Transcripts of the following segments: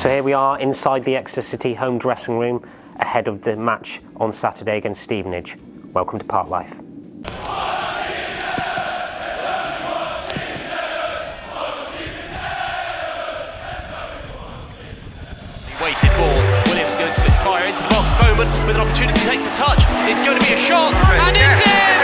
So here we are inside the Exeter City home dressing room ahead of the match on Saturday against Stevenage. Welcome to Park Life. Waited ball. Williams going to fire into the box. Bowman with an opportunity, takes a touch. It's going to be a shot, and it's in!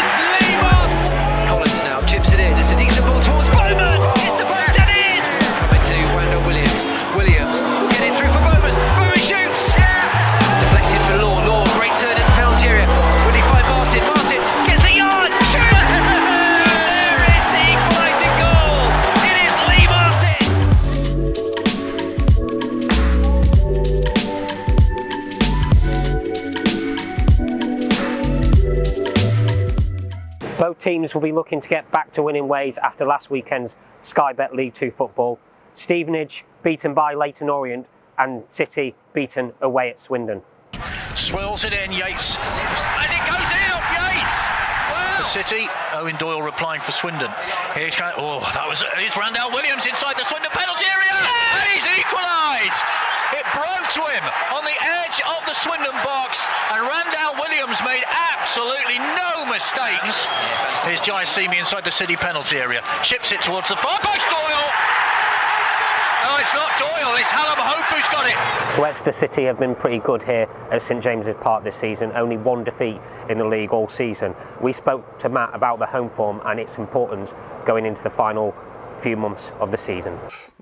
It's Lima! Collins now chips it in. It's a decent ball towards Bowman. It's the post and in! Coming to Wendell Williams. Williams will get it through for Bowman. Bowman shoots! Deflected for Law. Law, great turn in the penalty area. Will he find Martin? Martin gets a yard. Shoot! There is the equalising goal. It is Lee Martin. Both teams will be looking to get back to winning ways after last weekend's Sky Bet League 2 football. Stevenage beaten by Leyton Orient and City beaten away at Swindon. Swirls it in, Yates. And it goes in off Yates! Wow. For City, Owen Doyle replying for Swindon. Here's here's Randall Williams inside the Swindon penalty area! Yeah. And he's equalised! It broke to him on the edge of the Swindon box, and Randall Williams made absolutely no mistakes. Here's Giacimi inside the City penalty area. Chips it towards the far post, Doyle! No, it's not Doyle, it's Hallam Hope who's got it. So Exeter City have been pretty good here at St James's Park this season, only one defeat in the league all season. We spoke to Matt about the home form and its importance going into the final few months of the season.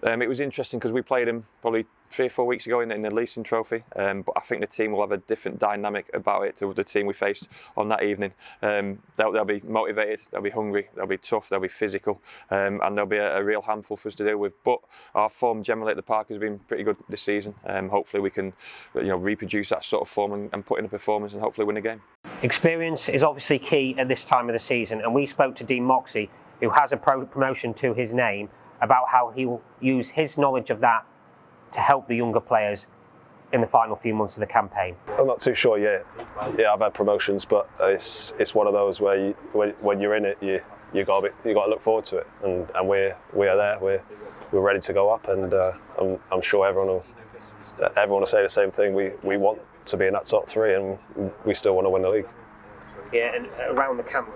It was interesting because we played him probably 3 or 4 weeks ago in the Leasing Trophy, but I think the team will have a different dynamic about it to the team we faced on that evening. They'll be motivated, they'll be hungry, they'll be tough, they'll be physical, and they'll be a real handful for us to deal with. But our form generally at the park has been pretty good this season. Hopefully we can reproduce that sort of form and put in a performance and hopefully win a game. Experience is obviously key at this time of the season, and we spoke to Dean Moxey, who has a promotion to his name, about how he will use his knowledge of that to help the younger players in the final few months of the campaign. I'm not too sure yet. Yeah, I've had promotions, but it's one of those where when you're in it, you got to look forward to it, and we are there. We're ready to go up, and I'm sure everyone will say the same thing. We want to be in that top three, and we still want to win the league. Yeah, and around the camp,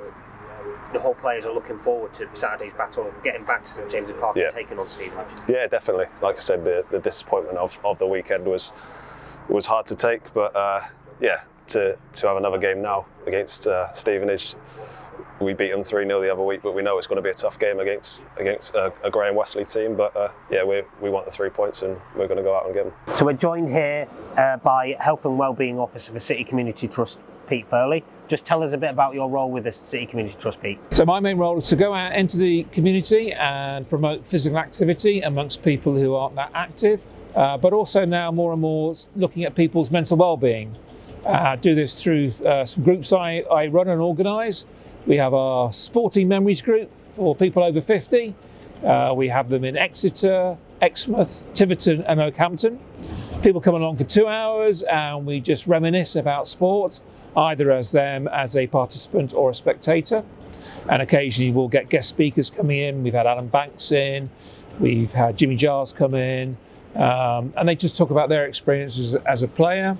the whole players are looking forward to Saturday's battle and getting back to St James's Park and taking on Stevenage. Yeah, definitely. Like I said, the disappointment of the weekend was hard to take, but to have another game now against Stevenage. We beat them 3-0 the other week, but we know it's going to be a tough game against a Graham Wesley team. But we want the 3 points, and we're going to go out and get them. So we're joined here by Health and Wellbeing Officer for City Community Trust, Pete Furley. Just tell us a bit about your role with the City Community Trust, Pete. So my main role is to go out into the community and promote physical activity amongst people who aren't that active, but also now more and more looking at people's mental well-being. Do this through some groups I run and organise. We have our Sporting Memories group for people over 50. We have them in Exeter, Exmouth, Tiverton and Oakhampton. People come along for 2 hours and we just reminisce about sport, either as a participant or a spectator. And occasionally we'll get guest speakers coming in. We've had Alan Banks in, we've had Jimmy Giles come in, and they just talk about their experiences as a player.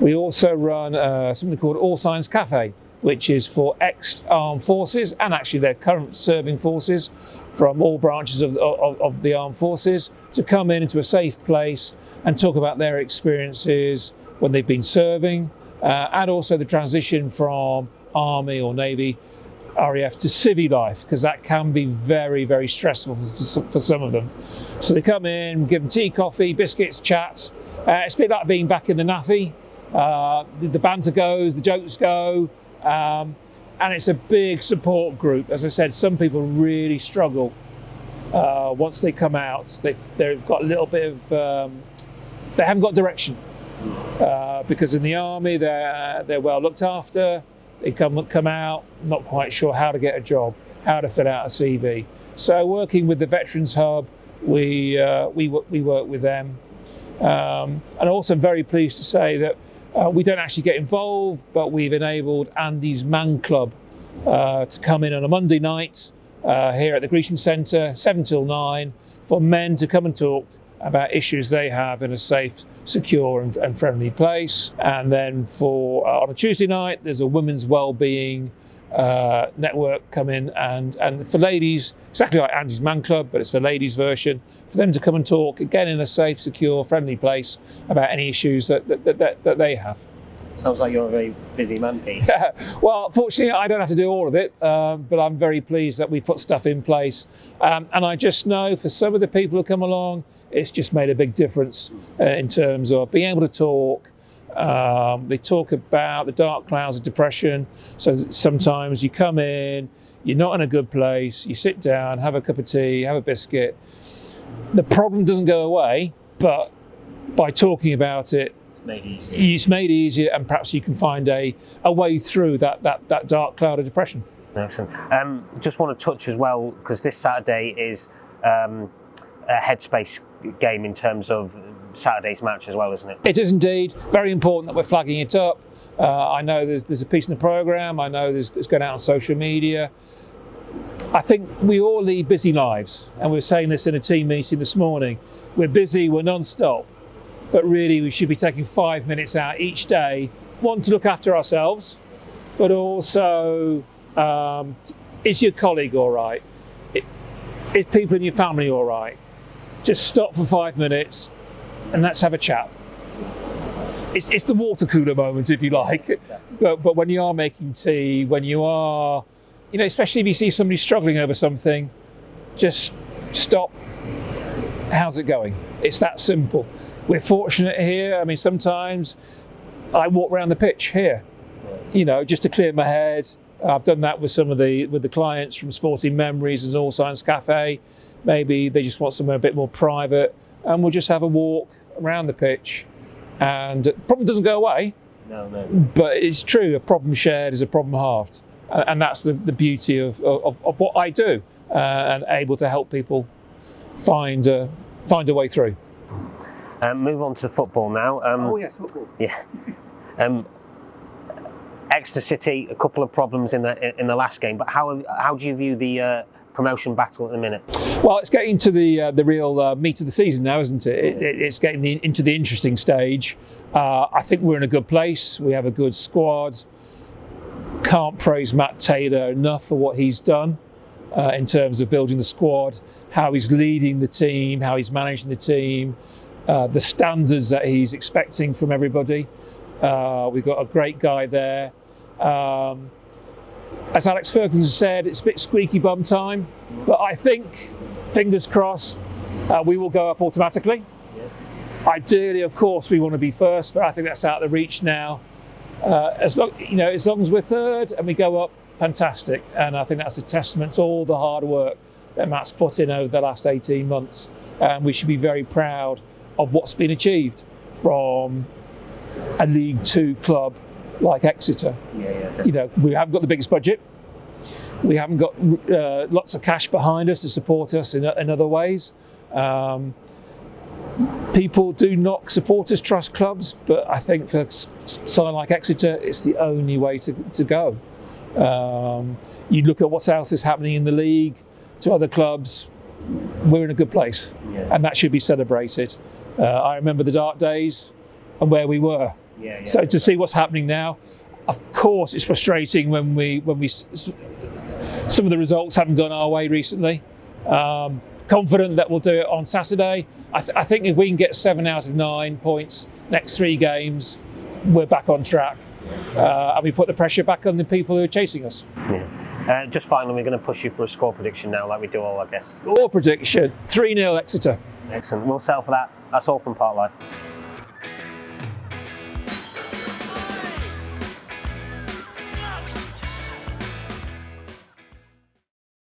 We also run something called All Signs Cafe, which is for ex-armed forces and actually their current serving forces from all branches of the armed forces to come into a safe place and talk about their experiences when they've been serving, and also the transition from Army or Navy, RAF to civvy life, because that can be very, very stressful for some of them. So they come in, give them tea, coffee, biscuits, chat. It's a bit like being back in the NAFI. The banter goes, the jokes go, and it's a big support group. As I said, some people really struggle once they come out. They've got a little bit of, they haven't got direction, because in the army they're well looked after. They come out not quite sure how to get a job, how to fill out a CV. So working with the Veterans Hub, we work with them, and also I'm very pleased to say that we don't actually get involved, but we've enabled Andy's Man Club to come in on a Monday night here at the Grecian Centre, 7 till 9, for men to come and talk about issues they have in a safe, secure and friendly place. And then for on a Tuesday night, there's a women's wellbeing network come in, and for ladies, exactly like Andy's Man Club, but it's the ladies version, for them to come and talk again in a safe, secure, friendly place about any issues that they have. Sounds like you're a very busy man, Pete. Well, fortunately, I don't have to do all of it, but I'm very pleased that we put stuff in place. And I just know for some of the people who come along, it's just made a big difference in terms of being able to talk. They talk about the dark clouds of depression. So sometimes you come in, you're not in a good place, you sit down, have a cup of tea, have a biscuit. The problem doesn't go away, but by talking about it, it's made easier, and perhaps you can find a way through that dark cloud of depression. Excellent. Just want to touch as well, because this Saturday is a headspace game in terms of Saturday's match as well, isn't it? It is indeed. Very important that we're flagging it up. I know there's a piece in the programme, I know it's going out on social media. I think we all lead busy lives, and we were saying this in a team meeting this morning. We're busy, we're non-stop. But really, we should be taking 5 minutes out each day, one, to look after ourselves, but also, is your colleague all right? Is people in your family all right? Just stop for 5 minutes and let's have a chat. It's the water cooler moment, if you like. But when you are making tea, when you are, especially if you see somebody struggling over something, just stop. How's it going? It's that simple. We're fortunate here. I mean, sometimes I walk around the pitch here, just to clear my head. I've done that with with the clients from Sporting Memories and All Science Cafe. Maybe they just want somewhere a bit more private, and we'll just have a walk around the pitch. And the problem doesn't go away. No. But it's true. A problem shared is a problem halved, and that's the beauty of what I do, and able to help people find a way through. Move on to football now. Yes, football. Yeah. Exeter City, a couple of problems in the last game, but how do you view the promotion battle at the minute? Well, it's getting to the real meat of the season now, isn't it? It's getting into the interesting stage. I think we're in a good place. We have a good squad. Can't praise Matt Taylor enough for what he's done in terms of building the squad, how he's leading the team, how he's managing the team. The standards that he's expecting from everybody. We've got a great guy there. As Alex Ferguson said, it's a bit squeaky bum time, but I think, fingers crossed, we will go up automatically. Yeah. Ideally, of course, we want to be first, but I think that's out of the reach now. As long as we're third and we go up, fantastic. And I think that's a testament to all the hard work that Matt's put in over the last 18 months. And we should be very proud of what's been achieved from a League Two club like Exeter. Yeah. We haven't got the biggest budget. We haven't got lots of cash behind us to support us in other ways. People do knock supporters trust clubs, but I think for something like Exeter, it's the only way to go. You look at what else is happening in the league to other clubs. We're in a good place, and that should be celebrated. I remember the dark days and where we were. So to see what's happening now, of course, it's frustrating when we some of the results haven't gone our way recently. Confident that we'll do it on Saturday. I think if we can get 7 out of 9 points next 3 games, we're back on track, and we put the pressure back on the people who are chasing us. Yeah. Just finally, we're going to push you for a score prediction now, like we do all our guests. Score prediction: 3-0 Exeter. Excellent. We'll settle for that. That's all from Park Life.